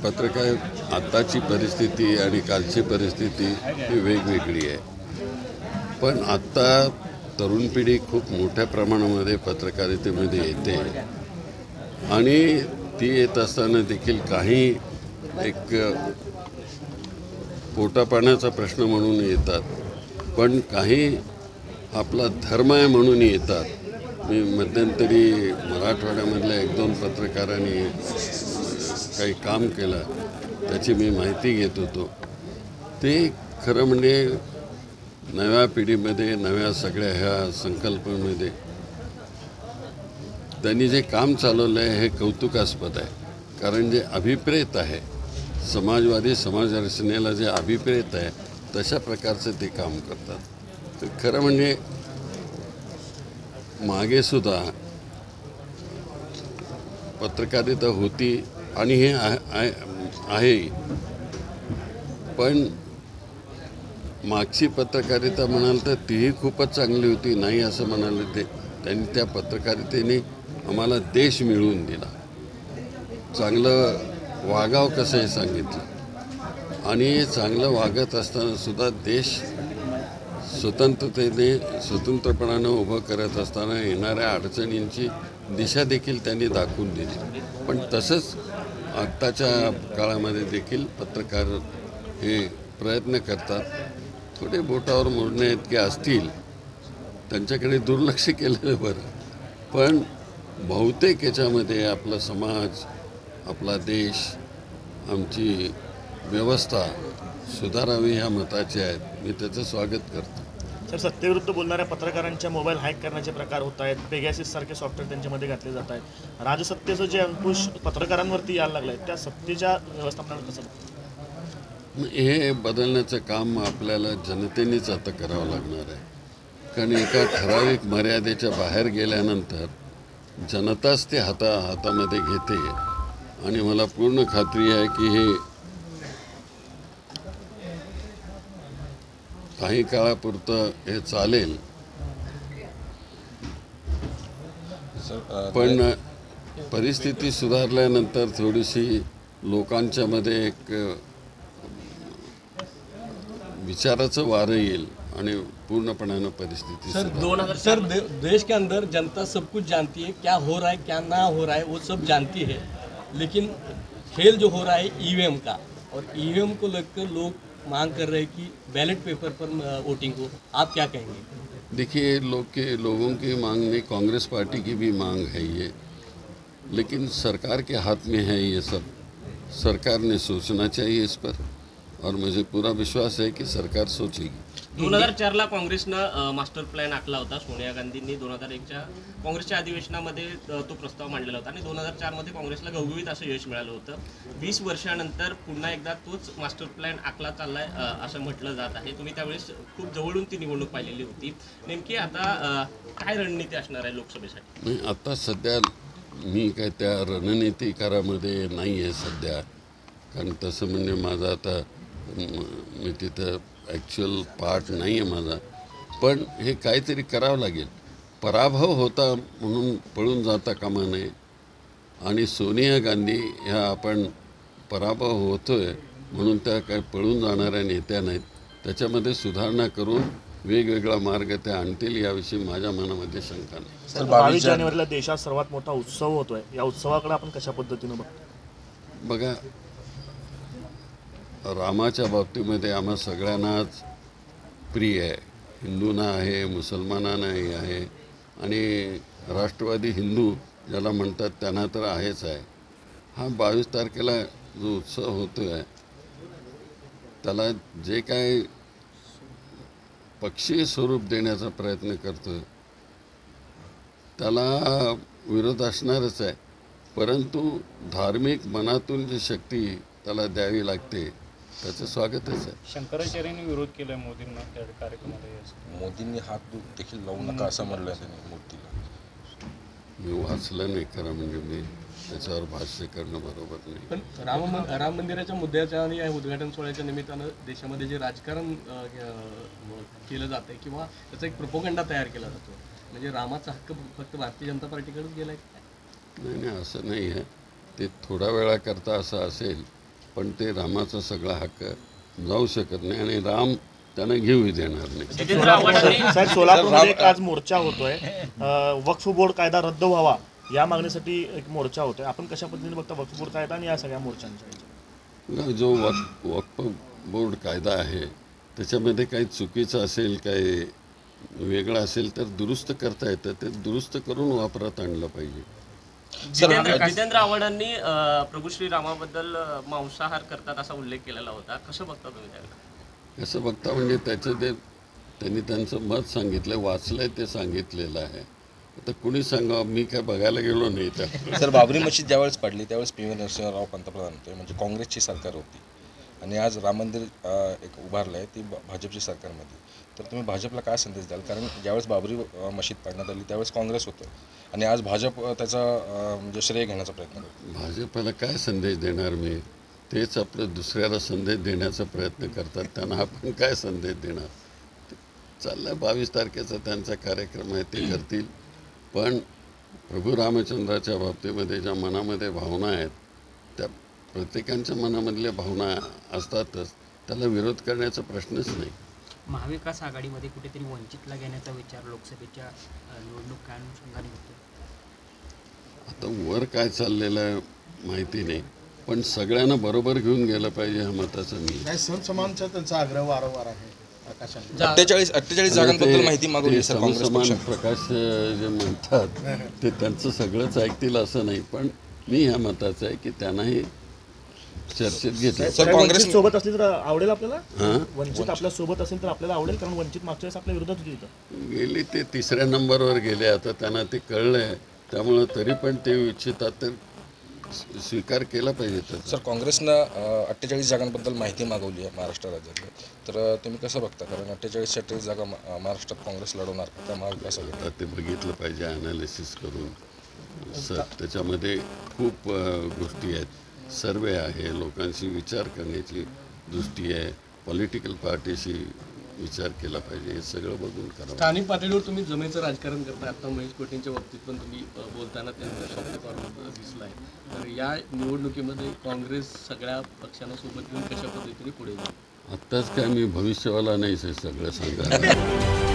पत्रकार आत्ताची परिस्थिती आणि कालची परिस्थिती ही वेगवेगळी आहे. पण आत्ता तरुण पिढी खूप मोठ्या प्रमाणामध्ये पत्रकारितेमध्ये येते आणि ती येत असताना देखील काही एक पोटापाण्याचा प्रश्न म्हणून येतात, पण काही आपला धर्म आहे म्हणून येतात. मी मध्यंतरी मराठवाड्यामधल्या 1-2 पत्रकारांनी काही काम केलं, त्याची मी माहिती घेत होतो. ते खरं म्हणजे नव्या पिढीमध्ये, नव्या सगळ्या ह्या संकल्पनेमध्ये त्यांनी जे काम चालवलं आहे हे कौतुकास्पद आहे. कारण जे अभिप्रेत आहे, समाजवादी समाज रचनेला जे अभिप्रेत आहे तशा प्रकारचं ते काम करतात. तर खरं म्हणजे मागेसुद्धा पत्रकारिता होती आणि हे आहे, पण मागची पत्रकारिता म्हणाल तर तीही खूपच चांगली होती. नाही असं म्हणाले ते, त्यांनी त्या पत्रकारितेने आम्हाला देश मिळवून दिला. चांगलं वागावं कसं हे सांगितलं आणि चांगलं वागत असताना सुद्धा देश स्वतंत्रपणानं उभं करत असताना येणाऱ्या अडचणींची दिशा देखील त्यांनी दाखवून दिली. पण तसंच आत्ताच्या काळामध्ये देखील पत्रकार हे प्रयत्न करतात. थोडे बोटावर मोडण्याइतके असतील, त्यांच्याकडे दुर्लक्ष केलेलं बरं. पण बहुतेक याच्यामध्ये आपला समाज, आपला देश, आमची व्यवस्था सुधारावी ह्या मताचे आहेत. मी त्याचं स्वागत करतो. सर, सत्तेविरुद्ध बोलणाऱ्या पत्रकारांच्या मोबाईल हॅक करण्याचे प्रकार होत आहेत. पेगासिस सारखे सॉफ्टवेअर त्यांच्यामध्ये घातले जात आहेत. राजसत्तेचं जे अंकुश पत्रकारांवरती यायला लागलं आहे, त्या सत्तेच्या व्यवस्थापनावर कसं? हे बदलण्याचं काम आपल्याला जनतेनेच आता करावं लागणार आहे. कारण एका ठराविक मर्यादेच्या बाहेर गेल्यानंतर जनताच ते हातामध्ये घेते आणि मला पूर्ण खात्री आहे की हे काही काळापुरतं हे चालेल. पण परिस्थिती सुधारल्यानंतर थोडीशी लोकांच्यामध्ये एक विचाराचं वारं येईल आणि पूर्णपणानं परिस्थिती सर देश के अंदर जनता सब कुछ जानती है, क्या हो रहा है क्या ना हो रहा है वो सब जानती है, लेकिन खेल जो हो रहा है ईवीएम का, और ईवीएम को लेकर लोग मांग कर रहे हैं कि बैलेट पेपर पर वोटिंग हो. आप क्या कहेंगे? देखिए, लोगों की मांग नहीं, कांग्रेस पार्टी की भी मांग है ये, लेकिन सरकार के हाथ में है ये सब. सरकार ने सोचना चाहिए इस पर और मुझे पूरा विश्वास है कि सरकार सोचेगी. 2004ला काँग्रेसनं मास्टर प्लॅन आखला होता. सोनिया गांधींनी 2001च्या काँग्रेसच्या अधिवेशनामध्ये तो प्रस्ताव मांडलेला होता आणि 2004मध्ये काँग्रेसला घवघवीत असं यश मिळालं होतं. 20 वर्षानंतर पुन्हा एकदा तोच मास्टर प्लॅन आखला चाललाय असं म्हटलं जात आहे. तुम्ही त्यावेळेस खूप जवळून ती निवडणूक पाहिलेली होती. नेमकी आता काय रणनीती असणार आहे लोकसभेसाठी? नाही, आता सध्या मी काय त्या रणनीतिकारामध्ये नाही आहे सध्या. कारण तसं म्हणजे माझं आता मी तिथं ॲक्च्युअल पार्ट नाही आहे माझा. पण हे काहीतरी करावं लागेल. पराभव होता म्हणून पळून जाता कामा नये. आणि सोनिया गांधी ह्या आपण पराभव होतो आहे म्हणून त्या काय पळून जाणाऱ्या नेत्या नाहीत. त्याच्यामध्ये सुधारणा करून वेगवेगळा मार्ग त्या आणतील याविषयी माझ्या मनामध्ये शंका नाही. 22 जानेवारीला देशात सर्वात मोठा उत्सव होतोय. या उत्सवाकडे आपण कशा पद्धतीनं बघतो? बघा, रामाच्या बाबतीमध्ये आम्हा सगळ्यांनाच प्रिय आहे. हिंदूंना आहे, मुसलमानांनाही आहे आणि राष्ट्रवादी हिंदू ज्याला म्हणतात त्यांना तर आहेच आहे. हा 22 तारखेला जो उत्सव होतो आहे त्याला जे काय पक्षीय स्वरूप देण्याचा प्रयत्न करतो आहे त्याला विरोध असणारच आहे. परंतु धार्मिक मनातून जी शक्ती त्याला द्यावी लागते त्याचं स्वागतच आहे. शंकराचार्यांनी विरोध केला मोदींना त्या कार्यक्रमाला. मोदींनी हात देखील लावू नका असं म्हणलं त्यांनी मूर्तीला. मी वाचलं नाही खरं म्हणजे, मी त्याच्यावर भाष्य करणं बरोबर नाही. पण राम मंदिराच्या मुद्द्याच्या आणि या उद्घाटन सोहळ्याच्या निमित्तानं देशामध्ये जे राजकारण केलं जातं किंवा त्याचा एक प्रोपोगंडा तयार केला जातो, म्हणजे रामाचा हक्क फक्त भारतीय जनता पार्टीकडेच गेला आहे? नाही, असं नाही आहे. ते थोड्या वेळाकरता असं असेल पण ते रामाचा सगळा हक्क जाऊ शकत नाही आणि राम त्यांना घेऊ देणार नाही. जितेंद्र आव्हाडांनी साहेब सोलापूरमध्ये एक आज मोर्चा होतोय, वक्फ बोर्ड कायदा रद्द व्हावा या मागणीसाठी एक मोर्चा होतोय. आपण कशा पद्धतीने बघता वक्फ बोर्ड कायदा आणि या सगळ्या मोर्चांच्या? जो वक्फ बोर्ड कायदा आहे त्याच्यामध्ये काही चुकीचं असेल, काही वेगळं असेल तर दुरुस्त करता येतं. ते दुरुस्त करून वापरात आणलं पाहिजे. जितेंद्र आव्हाडांनी प्रभू श्रीरामाबद्दल मांसाहार करतात असा उल्लेख केलेला होता. कसं बघता तुम्ही त्याला? कसं बघता म्हणजे त्यांनी त्यांचं मत सांगितलं, वाचलंय ते सांगितलेलं आहे. आता कुणी सांगावं, मी काय बघायला गेलो नाही तर. सर, बाबरी मशीद ज्यावेळेस पडली त्यावेळेस पी.व्ही. नरसिंहराव पंतप्रधान होते, म्हणजे काँग्रेसची सरकार होती. आणि आज राम मंदिर एक उभारलं आहे ती भाजपची सरकारमध्ये. तर तुम्ही भाजपला काय संदेश द्याल? कारण ज्यावेळेस बाबरी मशीद पाडण्यात आली त्यावेळेस काँग्रेस होतं आणि आज भाजप त्याचा म्हणजे श्रेय घेण्याचा प्रयत्न करतो. भाजपला काय संदेश देणार मी? तेच आपलं दुसऱ्याला संदेश देण्याचा प्रयत्न करतात. त्यांना आपण काय संदेश देणार? चाललं 22 तारखेचा त्यांचा कार्यक्रम आहे, ते करतील. पण प्रभू रामचंद्राच्या बाबतीमध्ये ज्या मनामध्ये भावना आहेत त्या प्रत्येकाच्या मनामधल्या भावना असतातच, त्याला विरोध करण्याचा प्रश्नच नाही. महाविकास आघाडीमध्ये कुठेतरी वंचितला घेण्याचा विचार लोकसभेच्या निवडणूक काय अनुषंगाने होतो? आता वर काय चाललेलं आहे माहिती नाही, पण सगळ्यांना बरोबर घेऊन गेलं पाहिजे हा मताचा मी. नाही, समसमानचा त्यांचा आग्रह वारंवार आहे. 48 जागांबद्दल माहिती मागवली सर काँग्रेस समसमान पक्षाने. प्रकाश जे म्हणतात ते त्यांचं सगळंच ऐकतील असं नाही, पण मी ह्या मताचं आहे की त्यांनाही चर्चेत घेतलं. सर, काँग्रेस सोबत असली तर आवडेल आपल्याला? हां, वंचित आपल्या सोबत असेल तर आपल्याला आवडेल, कारण वंचित मागच्या वेळेस आपल्या विरोधात होती इथं. गेली ते 3ऱ्या नंबरवर गेले. आता त्यांना ते कळलंय, त्यामुळं तरी पण ते इच्छितात तर स्वीकार केला पाहिजे त्याचा. सर, काँग्रेसनं 48 जागांबद्दल माहिती मागवली आहे महाराष्ट्र राज्यातली. तर तुम्ही कसं बघता? कारण 48 जागा महाराष्ट्रात काँग्रेस लढवणार का त्या महाविकास आघाडीत? आता ते बघितलं पाहिजे ॲनालिसिस करून. सर, त्याच्यामध्ये खूप गोष्टी आहेत. सर्वे आहे, लोकांशी विचार करण्याची दृष्टी आहे, पॉलिटिकल पार्टीशी विचार केला पाहिजे. हे सगळं बघून करावं. स्थानिक पातळीवर तुम्ही जमेचं राजकारण करता. आता महेश कोटेंच्या बाबतीत पण तुम्ही बोलताना त्यांचा शब्द पाडून दिसलाय. तर या निवडणुकीमध्ये काँग्रेस सगळ्या पक्षांना सोबत घेऊन कशा पद्धतीने पुढे जाईल? आत्ताच काय मी भविष्यवाला नाहीच हे सगळं सांगायला.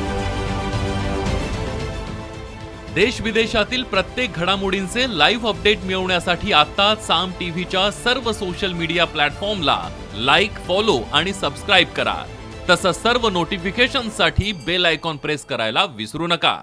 देश विदेशातील प्रत्येक घडामोडींचे लाईव्ह अपडेट मिळवण्यासाठी आता साम टीव्हीच्या सर्व सोशल मीडिया प्लॅटफॉर्मला लाईक, फॉलो आणि सबस्क्राईब करा. तसंच सर्व नोटिफिकेशनसाठी बेल आयकॉन प्रेस करायला विसरू नका.